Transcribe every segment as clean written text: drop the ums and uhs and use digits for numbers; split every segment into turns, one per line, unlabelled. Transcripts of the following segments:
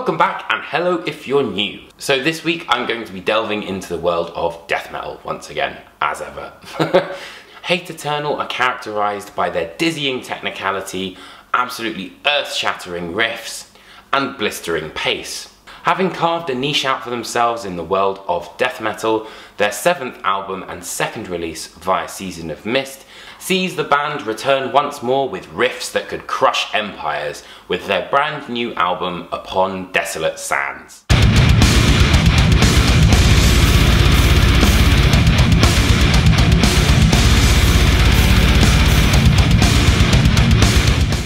Welcome back, and hello if you're new. So this week I'm going to be delving into the world of death metal once again, as ever. Hate Eternal are characterised by their dizzying technicality, absolutely earth-shattering riffs, and blistering pace. Having carved a niche out for themselves in the world of death metal, their 7th album and second release via Season of Mist sees the band return once more with riffs that could crush empires with their brand new album Upon Desolate Sands.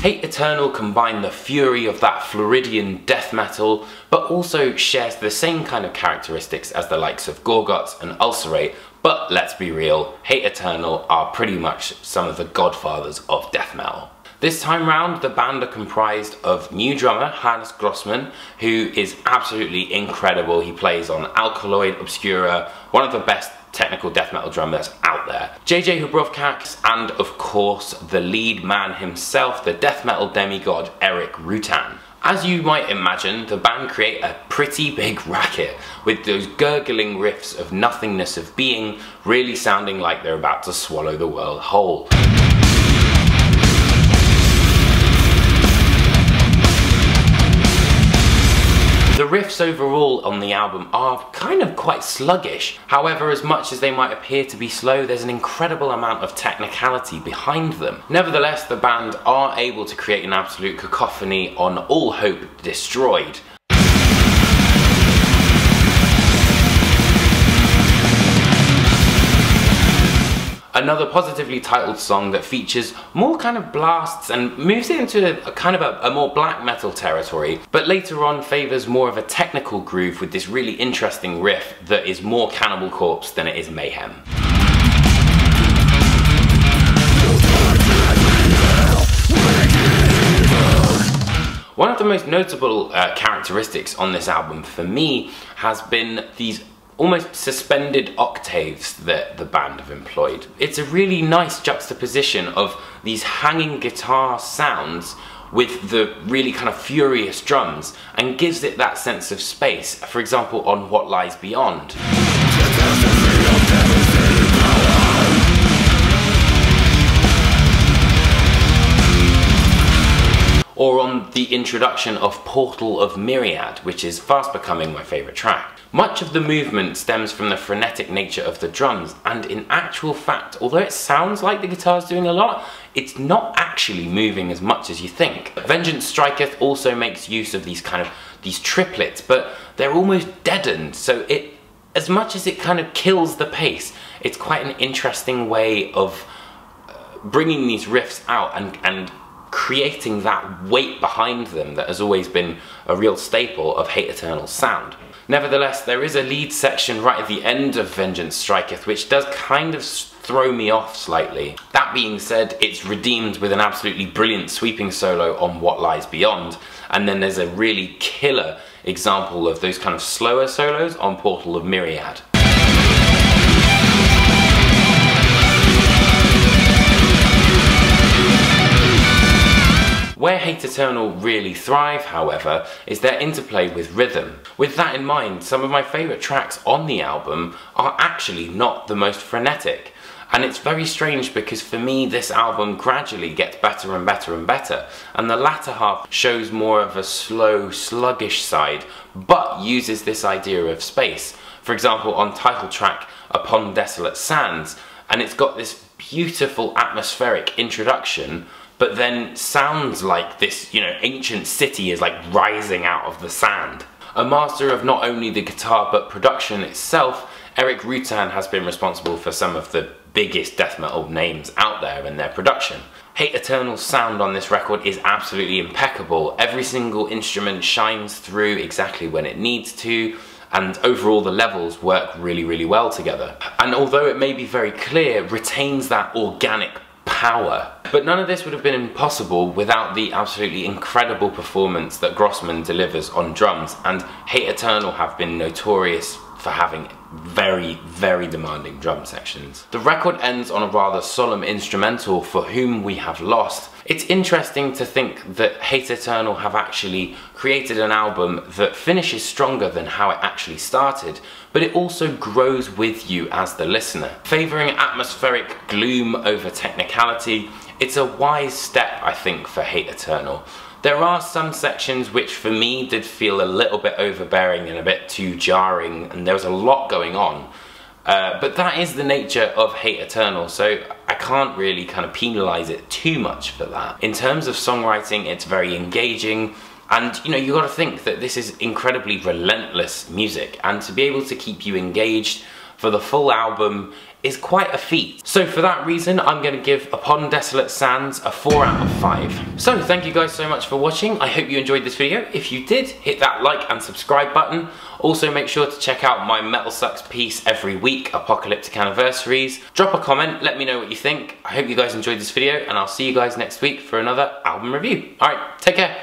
Hate Eternal combine the fury of that Floridian death metal, but also shares the same kind of characteristics as the likes of Gorguts and Ulcerate, but let's be real, Hate Eternal are pretty much some of the godfathers of death metal. This time round, the band are comprised of new drummer Hannes Grossman, who is absolutely incredible. He plays on Alkaloid Obscura, one of the best technical death metal drummers out there. JJ Hubrovkak, and of course the lead man himself, the death metal demigod Erik Rutan. As you might imagine, the band create a pretty big racket, with those gurgling riffs of nothingness of being really sounding like they're about to swallow the world whole. The riffs overall on the album are kind of quite sluggish. However, as much as they might appear to be slow, there's an incredible amount of technicality behind them. Nevertheless, the band are able to create an absolute cacophony on All Hope Destroyed. Another positively titled song that features more kind of blasts and moves it into a more black metal territory, but later on favours more of a technical groove with this really interesting riff that is more Cannibal Corpse than it is Mayhem. One of the most notable characteristics on this album for me has been these almost suspended octaves that the band have employed. It's a really nice juxtaposition of these hanging guitar sounds with the really kind of furious drums, and gives it that sense of space. For example, on What Lies Beyond. Or on the introduction of Portal of Myriad, which is fast becoming my favourite track. Much of the movement stems from the frenetic nature of the drums, and in actual fact, although it sounds like the guitar's doing a lot, it's not actually moving as much as you think. Vengeance Striketh also makes use of these triplets, but they're almost deadened, so as much as it kind of kills the pace, it's quite an interesting way of bringing these riffs out and creating that weight behind them that has always been a real staple of Hate Eternal's sound. Nevertheless, there is a lead section right at the end of Vengeance Striketh which does kind of throw me off slightly. That being said, it's redeemed with an absolutely brilliant sweeping solo on What Lies Beyond, and then there's a really killer example of those kind of slower solos on Portal of Myriad. Where Hate Eternal really thrive, however, is their interplay with rhythm. With that in mind, some of my favourite tracks on the album are actually not the most frenetic. And it's very strange because for me this album gradually gets better and better and better, and the latter half shows more of a slow, sluggish side, but uses this idea of space. For example, on title track Upon Desolate Sands, and it's got this beautiful atmospheric introduction, but then sounds like this, ancient city is like rising out of the sand. A master of not only the guitar but production itself, Erik Rutan has been responsible for some of the biggest death metal names out there in their production. Hate Eternal's sound on this record is absolutely impeccable. Every single instrument shines through exactly when it needs to, and overall the levels work really, really well together. And although it may be very clear, retains that organic power. But none of this would have been possible without the absolutely incredible performance that Grossman delivers on drums, and Hate Eternal have been notorious for having very, very demanding drum sections. The record ends on a rather solemn instrumental, For Whom We Have Lost. It's interesting to think that Hate Eternal have actually created an album that finishes stronger than how it actually started, but it also grows with you as the listener. Favouring atmospheric gloom over technicality, it's a wise step, I think, for Hate Eternal. There are some sections which for me did feel a little bit overbearing and a bit too jarring, and there was a lot going on. But that is the nature of Hate Eternal, so I can't really kind of penalise it too much for that. In terms of songwriting, it's very engaging, and you know, you got to think that this is incredibly relentless music, and to be able to keep you engaged for the full album is quite a feat. So for that reason, I'm going to give Upon Desolate Sands a 4 out of 5. So thank you guys so much for watching. I hope you enjoyed this video. If you did, hit that like and subscribe button. Also make sure to check out my Metal Sucks piece every week, Apocalyptic Anniversaries. Drop a comment, let me know what you think. I hope you guys enjoyed this video, and I'll see you guys next week for another album review. Alright, take care.